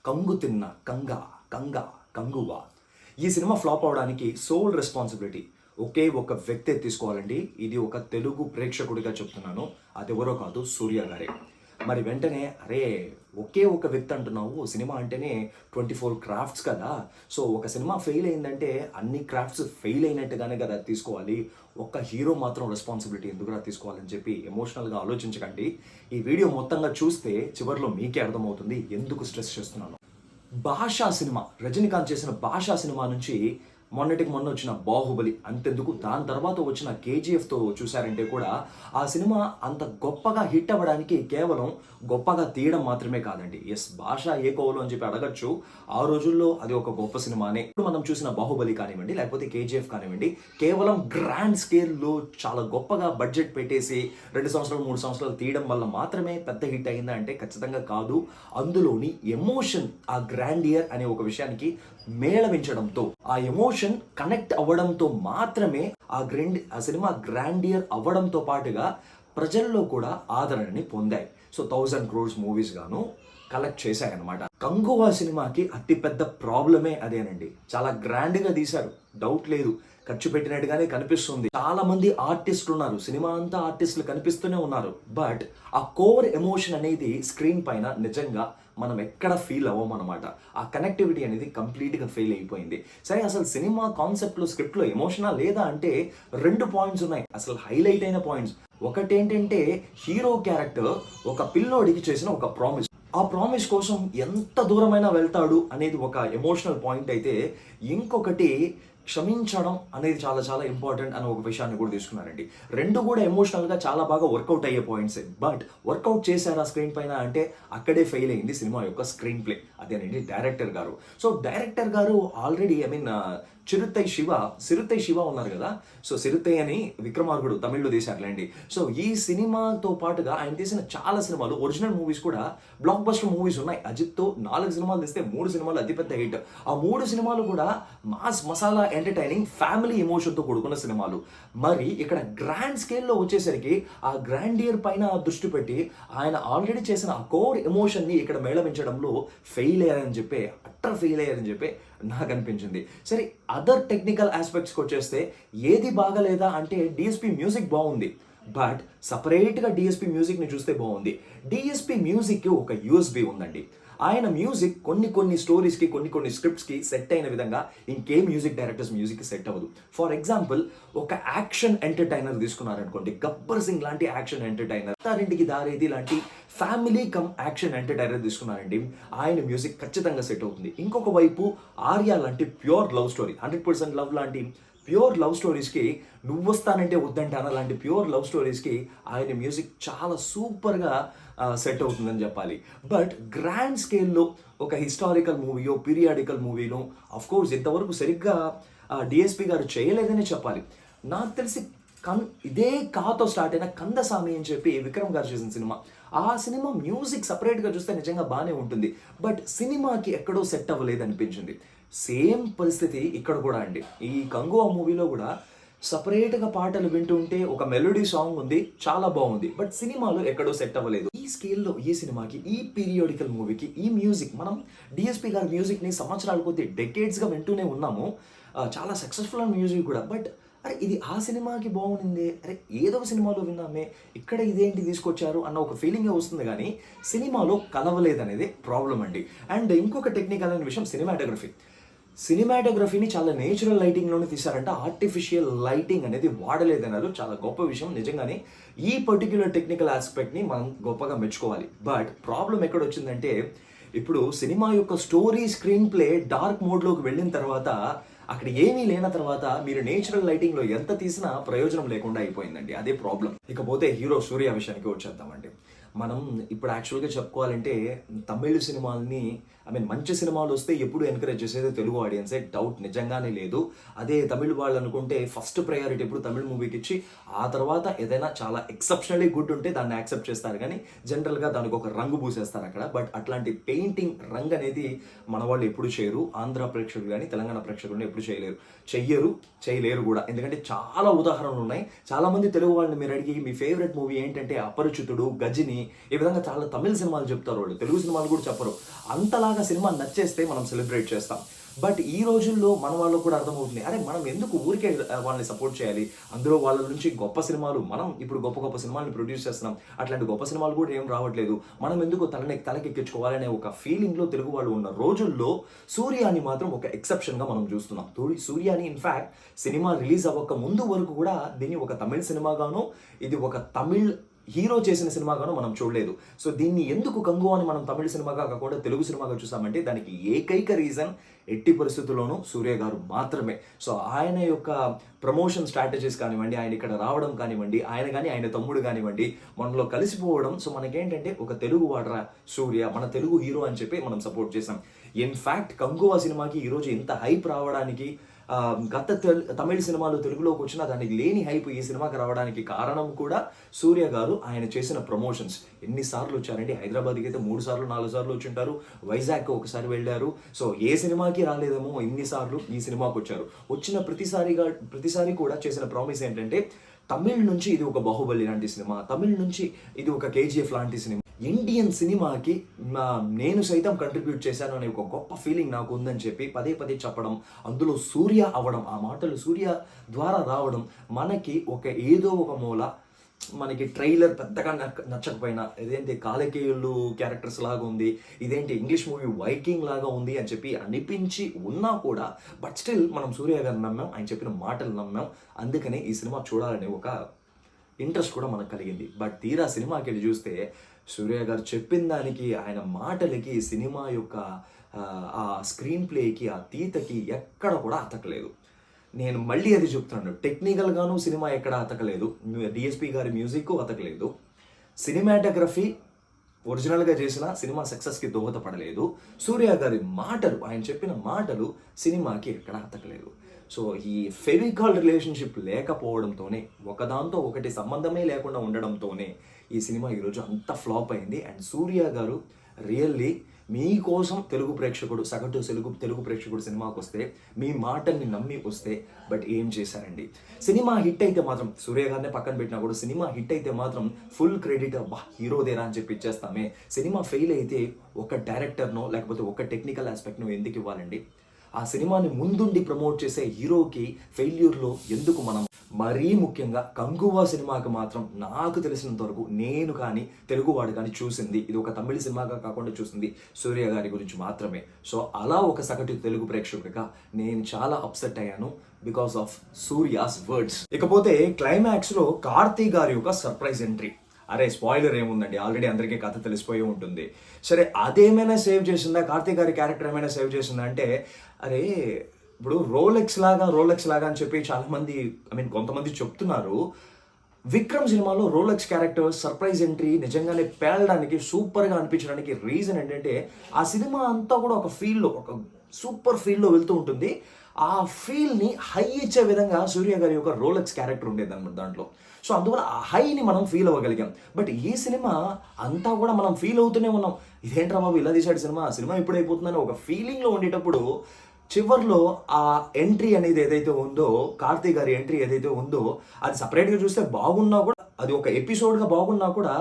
కంగు తిన్న కంగ కంగ కంగువ. ఈ cinema flop అవడానికి సోల్ రెస్పాన్సిబిలిటీ ఒకే ఒక వ్యక్తే తీసుకోవాలండి. ఇది ఒక తెలుగు ప్రేక్షకుడిగా చెప్తున్నాను. అది ఎవరో కాదు, సూర్య గారే. మరి వెంటనే అరే ఒకే ఒక వ్యక్తి అంటున్నావు, సినిమా అంటేనే 24 క్రాఫ్ట్స్ కదా, సో ఒక సినిమా ఫెయిల్ అయిందంటే అన్ని క్రాఫ్ట్స్ ఫెయిల్ అయినట్టుగానే కదా తీసుకోవాలి, ఒక్క హీరో మాత్రం రెస్పాన్సిబిలిటీ ఎందుకురా తీసుకోవాలని చెప్పి ఎమోషనల్గా ఆలోచించకండి. ఈ వీడియో మొత్తంగా చూస్తే చివరిలో మీకే అర్థమవుతుంది ఎందుకు స్ట్రెస్ చేస్తున్నాను. భాషా సినిమా, రజనీకాంత్ చేసిన భాషా సినిమా నుంచి మొన్నటికి మొన్న వచ్చిన బాహుబలి అంతెందుకు, దాని తర్వాత వచ్చిన కేజీఎఫ్తో చూశారంటే కూడా ఆ సినిమా అంత గొప్పగా హిట్ అవ్వడానికి కేవలం గొప్పగా తీయడం మాత్రమే కాదండి. ఎస్, భాష ఏ కోవలో అని చెప్పి అడగచ్చు. ఆ రోజుల్లో అది ఒక గొప్ప సినిమానే. ఇప్పుడు మనం చూసిన బాహుబలి కానివ్వండి, లేకపోతే కేజీఎఫ్ కానివ్వండి, కేవలం గ్రాండ్ స్కేల్లో చాలా గొప్పగా బడ్జెట్ పెట్టేసి 2 సంవత్సరాలు 3 సంవత్సరాలు తీయడం వల్ల మాత్రమే పెద్ద హిట్ అయిందా అంటే ఖచ్చితంగా కాదు. అందులోని ఎమోషన్, ఆ గ్రాండియర్ అనే ఒక విషయానికి మేళవించడంతో, ఆ ఎమోషన్ కనెక్ట్ అవ్వడంతో మాత్రమే ఆ సినిమా గ్రాండియర్ అవ్వడంతో పాటుగా ప్రజల్లో కూడా ఆదరణని పొందాయి. సో 1000 crores మూవీస్ గాను కలెక్ట్ చేశాయన్నమాట. కంగువా సినిమాకి అతిపెద్ద ప్రాబ్లమే అదేనండి. చాలా గ్రాండ్గా తీశారు, డౌట్ లేదు, ఖర్చు పెట్టినట్టుగానే కనిపిస్తుంది. చాలా మంది ఆర్టిస్టులు ఉన్నారు, సినిమా అంతా ఆర్టిస్టులు కనిపిస్తూనే ఉన్నారు. బట్ ఆ కోర్ ఎమోషన్ అనేది స్క్రీన్ పైన నిజంగా మనం ఎక్కడ ఫీల్ అవ్వమన్నమాట. ఆ కనెక్టివిటీ అనేది కంప్లీట్గా ఫెయిల్ అయిపోయింది. సరే, అసలు సినిమా కాన్సెప్ట్లో స్క్రిప్ట్లో ఎమోషనా లేదా అంటే 2 పాయింట్స్ ఉన్నాయి అసలు హైలైట్ అయిన పాయింట్స్. ఒకటేంటంటే హీరో క్యారెక్టర్ ఒక పిల్లోడికి చేసిన ఒక ప్రామిస్, ఆ ప్రామిస్ కోసం ఎంత దూరమైనా వెళ్తాడు అనేది ఒక ఎమోషనల్ పాయింట్ అయితే, ఇంకొకటి క్షమించడం అనేది చాలా చాలా ఇంపార్టెంట్ అనే ఒక విషయాన్ని కూడా తీసుకున్నారండి. 2 కూడా ఎమోషనల్గా చాలా బాగా వర్కౌట్ అయ్యే పాయింట్సే. బట్ వర్కౌట్ చేశారా స్క్రీన్ పైన అంటే అక్కడే ఫెయిల్ అయింది సినిమా యొక్క స్క్రీన్ ప్లే. అదేనండి డైరెక్టర్ గారు. సో డైరెక్టర్ గారు ఆల్రెడీ సిరుత్తై శివ ఉన్నారు కదా, సో సిరుత్తై అని విక్రమార్కుడు తమిళ్లో తీశారులేండి. సో ఈ సినిమాతో పాటుగా ఆయన తీసిన చాలా సినిమాలు, ఒరిజినల్ మూవీస్ కూడా బ్లాక్ బస్టర్ మూవీస్ ఉన్నాయి. అజిత్తో 4 సినిమాలు తీస్తే 3 సినిమాలు అతిపెద్ద హిట్. ఆ 3 సినిమాలు కూడా మాస్ మసాలా ఎంటర్టైనింగ్ ఫ్యామిలీ ఎమోషన్తో కూడుకున్న సినిమాలు. మరి ఇక్కడ గ్రాండ్ స్కేల్లో వచ్చేసరికి ఆ గ్రాండియర్ పైన దృష్టి పెట్టి ఆయన ఆల్రెడీ చేసిన ఆ కోర్ ఎమోషన్ని ఇక్కడ మేళవించడంలో ఫెయిల్ అయ్యారని చెప్పి నాకు అనిపించింది. సరే, అదర్ టెక్నికల్ ఆస్పెక్ట్స్కి వచ్చేస్తే ఏది బాగలేదా అంటే డిఎస్పి మ్యూజిక్ బాగుంది, బట్ సపరేట్గా డిఎస్పి మ్యూజిక్ని చూస్తే బాగుంది. డిఎస్పి మ్యూజిక్కి ఒక యూఎస్బి ఉందండి. ఆయన మ్యూజిక్ కొన్ని స్టోరీస్కి కొన్ని స్క్రిప్ట్స్కి సెట్ అయిన విధంగా ఇంకే మ్యూజిక్ డైరెక్టర్స్ మ్యూజిక్కి సెట్ అవ్వదు. ఫర్ ఎగ్జాంపుల్, ఒక యాక్షన్ ఎంటర్టైనర్ తీసుకున్నారనుకోండి, గబ్బర్ సింగ్ లాంటి యాక్షన్ ఎంటర్టైనర్, అత్తారింటికి దారేది లాంటి ఫ్యామిలీ కమ్ యాక్షన్ ఎంటర్టైనర్ తీసుకున్నారండి, ఆయన మ్యూజిక్ ఖచ్చితంగా సెట్ అవుతుంది. ఇంకొక వైపు ఆర్య లాంటి ప్యూర్ లవ్ స్టోరీ, 100% లవ్ లాంటి ప్యూర్ లవ్ స్టోరీస్కి, నువ్వు వస్తానంటే వద్దంటాను అలాంటి ప్యూర్ లవ్ స్టోరీస్కి ఆయన మ్యూజిక్ చాలా సూపర్గా సెట్ అవుతుందని చెప్పాలి. బట్ గ్రాండ్ స్కేల్లో ఒక హిస్టారికల్ మూవీయో పీరియాడికల్ మూవీనో అఫ్కోర్స్ ఇంతవరకు సరిగ్గా డిఎస్పి గారు చేయలేదని చెప్పాలి. నాకు తెలిసి ఇదే కాతో స్టార్ట్ అయిన కందసామి అని చెప్పి విక్రమ్ గారు చేసిన సినిమా, ఆ సినిమా మ్యూజిక్ సపరేట్గా చూస్తే నిజంగా బాగానే ఉంటుంది, బట్ సినిమాకి ఎక్కడో సెట్ అవ్వలేదు అనిపించింది. సేమ్ పరిస్థితి ఇక్కడ కూడా అండి. ఈ కంగువా మూవీలో కూడా సపరేట్గా పాటలు వింటుంటే ఒక మెలోడీ సాంగ్ ఉంది, చాలా బాగుంది, బట్ సినిమాలో ఎక్కడో సెట్ అవ్వలేదు. ఈ స్కేల్లో ఈ సినిమాకి, ఈ పీరియాడికల్ మూవీకి ఈ మ్యూజిక్, మనం డిఎస్పి గారి మ్యూజిక్ని సంవత్సరాల కొద్దీ డెకేడ్స్గా వింటూనే ఉన్నాము, చాలా సక్సెస్ఫుల్ మ్యూజిక్ కూడా. బట్ అరే ఇది ఆ సినిమాకి బాగుంది, అరే ఏదో సినిమాలో విన్నామే, ఇక్కడ ఇదేంటి తీసుకొచ్చారు అన్న ఒక ఫీలింగే వస్తుంది, కానీ సినిమాలో కలవలేదనేది ప్రాబ్లం అండి. అండ్ ఇంకొక టెక్నికల్ అయిన విషయం సినిమాటోగ్రఫీని చాలా నేచురల్ లైటింగ్లోనే తీశారంట, ఆర్టిఫిషియల్ లైటింగ్ అనేది వాడలేదన్నారు. చాలా గొప్ప విషయం నిజంగానే. ఈ పర్టిక్యులర్ టెక్నికల్ ఆస్పెక్ట్ని మనం గొప్పగా మెచ్చుకోవాలి. బట్ ప్రాబ్లం ఎక్కడ వచ్చిందంటే, ఇప్పుడు సినిమా యొక్క స్టోరీ స్క్రీన్ ప్లే డార్క్ మోడ్లోకి వెళ్ళిన తర్వాత, అక్కడ ఏమీ లేని తర్వాత మీరు నేచురల్ లైటింగ్లో ఎంత తీసినా ప్రయోజనం లేకుండా అయిపోయిందండి. అదే ప్రాబ్లం. ఇకపోతే హీరో సూర్య విషయానికి వచ్చేద్దామండి. మనం ఇప్పుడు యాక్చువల్గా చెప్పుకోవాలంటే తమిళ సినిమాల్ని, మంచి సినిమాలు వస్తే ఎప్పుడు ఎంకరేజ్ చేసేది తెలుగు ఆడియన్సే, డౌట్ నిజంగానే లేదు. అదే తమిళ వాళ్ళు అనుకుంటే ఫస్ట్ ప్రయారిటీ ఎప్పుడు తమిళ మూవీకి ఇచ్చి, ఆ తర్వాత ఏదైనా చాలా ఎక్సెప్షనలీ గుడ్ ఉంటే దాన్ని యాక్సెప్ట్ చేస్తారు, కానీ జనరల్గా దానికి ఒక రంగు పూసేస్తారు అక్కడ. బట్ అట్లాంటి పెయింటింగ్ రంగు అనేది మన వాళ్ళు ఎప్పుడు చేయరు. ఆంధ్ర ప్రేక్షకులు కానీ తెలంగాణ ప్రేక్షకులు ఎప్పుడు చేయలేరు కూడా. ఎందుకంటే చాలా ఉదాహరణలు ఉన్నాయి. చాలా మంది తెలుగు వాళ్ళని మీరు అడిగి మీ ఫేవరెట్ మూవీ ఏంటంటే అపరిచితుడు, గజిని, ఈ విధంగా చాలా తమిళ సినిమాలు చెప్తారు వాళ్ళు, తెలుగు సినిమాలు కూడా చెప్పరు. అంతలాగా మనలాగా సినిమా నచ్చేస్తే మనం సెలబ్రేట్ చేస్తాం. బట్ ఈ రోజుల్లో మన వాళ్ళకు కూడా అర్థమవుతుంది, అరే మనం ఎందుకు ఊరికే వాళ్ళని సపోర్ట్ చేయాలి, అందులో వాళ్ళ నుంచి గొప్ప సినిమాలు, మనం ఇప్పుడు గొప్ప గొప్ప సినిమాలను ప్రొడ్యూస్ చేస్తున్నాం, అట్లాంటి గొప్ప సినిమాలు కూడా ఏం రావట్లేదు, మనం ఎందుకు తలకెక్కించుకోవాలనే ఒక ఫీలింగ్లో తెలుగు వాళ్ళు ఉన్న రోజుల్లో సూర్యాని మాత్రం ఒక ఎక్సెప్షన్గా మనం చూస్తున్నాం. సూర్యాని ఇన్ఫ్యాక్ట్ సినిమా రిలీజ్ అవ్వక ముందు వరకు కూడా దీన్ని ఒక తమిళ సినిమాగాను, ఇది ఒక తమిళ్ హీరో చేసిన సినిమాగాను మనం చూడలేదు. సో దీన్ని ఎందుకు కంగు అని మనం తమిళ సినిమాగా కాకుండా తెలుగు సినిమాగా చూసామంటే దానికి ఏకైక రీజన్ ఎట్టి పరిస్థితుల్లోనూ సూర్య గారు మాత్రమే. సో ఆయన యొక్క ప్రమోషన్ స్ట్రాటజీస్ కానివ్వండి, ఆయన ఇక్కడ రావడం కానివ్వండి, ఆయన కానీ ఆయన తమ్ముడు కానివ్వండి మనలో కలిసిపోవడం, సో మనకేంటంటే ఒక తెలుగు వాడరా సూర్య, మన తెలుగు హీరో అని చెప్పి మనం సపోర్ట్ చేసాం. ఇన్ఫ్యాక్ట్ కంగువా సినిమాకి ఈరోజు ఇంత హైప్ రావడానికి, గత తమిళ సినిమాలు తెలుగులోకి వచ్చినా దానికి లేని హైప్ ఈ సినిమాకి రావడానికి కారణం కూడా సూర్య గారు ఆయన చేసిన ప్రమోషన్స్. ఎన్నిసార్లు వచ్చారండి, హైదరాబాద్కి అయితే 3 సార్లు 4 సార్లు వచ్చి ఉంటారు, వైజాగ్ ఒకసారి వెళ్ళారు. సో ఏ సినిమాకి రాలేదేమో ఇన్నిసార్లు ఈ సినిమాకి వచ్చారు. వచ్చిన ప్రతిసారి కూడా చేసిన ప్రామిస్ ఏంటంటే తమిళ్ నుంచి ఇది ఒక బాహుబలి లాంటి సినిమా, తమిళ్ నుంచి ఇది ఒక కేజీఎఫ్ లాంటి సినిమా, ఇండియన్ సినిమాకి నేను సైతం కంట్రిబ్యూట్ చేశాను అనే ఒక గొప్ప ఫీలింగ్ నాకు ఉందని చెప్పి పదే పదే చెప్పడం, అందులో సూర్య అవ్వడం, ఆ మాటలు సూర్య ద్వారా రావడం, మనకి ఏదో ఒక మూల మనకి ట్రైలర్ పెద్దగా నచ్చకపోయినా, ఇదేంటి కాలకేయులు క్యారెక్టర్స్ లాగా ఉంది, ఇదేంటి ఇంగ్లీష్ మూవీ వైకింగ్ లాగా ఉంది అని చెప్పి అనిపించి ఉన్నా కూడా బట్ స్టిల్ మనం సూర్య గారిని నమ్మాం, ఆయన చెప్పిన మాటలు నమ్మాం. అందుకనే ఈ సినిమా చూడాలనే ఒక ఇంట్రెస్ట్ కూడా మనకు కలిగింది. బట్ తీరా సినిమాకి వెళ్ళి చూస్తే సూర్య గారు చెప్పిన దానికి, ఆయన మాటలకి, సినిమా యొక్క ఆ స్క్రీన్ ప్లేకి, ఆ తీతకి ఎక్కడ కూడా అతకలేదు. నేను మళ్ళీ అది చెప్తున్నాను, టెక్నికల్గాను సినిమా ఎక్కడ అతకలేదు, డిఎస్పి గారి మ్యూజిక్ అతకలేదు, సినిమాటోగ్రఫీ ఒరిజినల్గా చేసిన సినిమా సక్సెస్కి దోహదపడలేదు, సూర్య గారి మాటలు, ఆయన చెప్పిన మాటలు సినిమాకి ఎక్కడ అతకలేదు. సో ఈ ఫెవికాల్ రిలేషన్షిప్ లేకపోవడంతోనే, ఒకదాంతో ఒకటి సంబంధమే లేకుండా ఉండడంతోనే ఈ సినిమా ఈరోజు అంత ఫ్లాప్ అయింది. అండ్ సూర్య గారు రియల్లీ మీకోసం సగటు తెలుగు ప్రేక్షకుడు సినిమాకి వస్తే, మీ మాటల్ని నమ్మి వస్తే, బట్ ఏం చేశారండి. సినిమా హిట్ అయితే మాత్రం, సూర్య గారినే పక్కన పెట్టినా కూడా సినిమా హిట్ అయితే మాత్రం ఫుల్ క్రెడిట్ హీరోదేరా అని చెప్పి ఇచ్చేస్తామే. సినిమా ఫెయిల్ అయితే ఒక డైరెక్టర్నో లేకపోతే ఒక టెక్నికల్ ఆస్పెక్ట్నో ఎందుకు ఇవ్వాలండి? ఆ సినిమాని ముందుండి ప్రమోట్ చేసే హీరోకి ఫెయిల్యూర్లో ఎందుకు మనం? మరీ ముఖ్యంగా కంగువా సినిమాకి మాత్రం నాకు తెలిసినంత వరకు, నేను కానీ తెలుగువాడు కానీ చూసింది, ఇది ఒక తమిళ సినిమాగా కాకుండా చూసింది సూర్య గారి గురించి మాత్రమే. సో అలా ఒక సగటు తెలుగు ప్రేక్షకుడిగా నేను చాలా అప్సెట్ అయ్యాను బికాస్ ఆఫ్ సూర్యాస్ వర్డ్స్. ఇకపోతే క్లైమాక్స్లో కార్తీ గారి యొక్క సర్ప్రైజ్ ఎంట్రీ. అరే స్పాయిలర్ ఏముందండి, ఆల్రెడీ అందరికీ కథ తెలిసిపోయి ఉంటుంది. సరే అదేమైనా సేవ్ చేసిందా, కార్తీక్ గారి క్యారెక్టర్ ఏమైనా సేవ్ చేసిందా అంటే, అరే ఇప్పుడు రోలెక్స్ లాగా అని చెప్పి చాలామంది, కొంతమంది చెప్తున్నారు. విక్రమ్ సినిమాలో రోలెక్స్ క్యారెక్టర్ సర్ప్రైజ్ ఎంట్రీ నిజంగానే పేలడానికి, సూపర్గా అనిపించడానికి రీజన్ ఏంటంటే, ఆ సినిమా అంతా కూడా ఒక సూపర్ ఫీల్డ్లో వెళ్తూ ఉంటుంది. ఆ ఫీల్ని హై ఇచ్చే విధంగా సూర్య గారి యొక్క రోలెక్స్ క్యారెక్టర్ ఉండేది అనమాట దాంట్లో. సో అందువల్ల ఆ హైని మనం ఫీల్ అవ్వగలిగాం. బట్ ఈ సినిమా అంతా కూడా మనం ఫీల్ అవుతూనే ఉన్నాం, ఇదేంట్రా బాబు ఇలా తీసాడు సినిమా ఎప్పుడైపోతుందని ఒక ఫీలింగ్లో ఉండేటప్పుడు చివర్లో ఆ ఎంట్రీ అనేది ఏదైతే ఉందో, కార్తీక్ గారి ఎంట్రీ ఏదైతే ఉందో, అది సపరేట్గా చూస్తే బాగున్నా కూడా, అది ఒక ఎపిసోడ్గా బాగున్నా కూడా,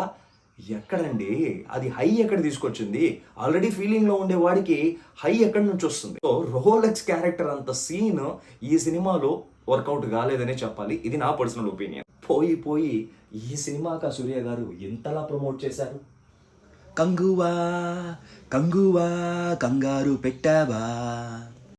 ఎక్కడండి అది హై ఎక్కడ తీసుకొచ్చింది? ఆల్రెడీ ఫీలింగ్లో ఉండే వాడికి హై ఎక్కడి నుంచి వస్తుంది? సో రోలెక్స్ క్యారెక్టర్ అంత సీన్ ఈ సినిమాలో వర్కౌట్ కాలేదనే చెప్పాలి. ఇది నా పర్సనల్ ఒపీనియన్. పోయి ఈ సినిమాకి సూర్య గారు ఎంతలా ప్రమోట్ చేశారు. కంగువా కంగారు పెట్టావా.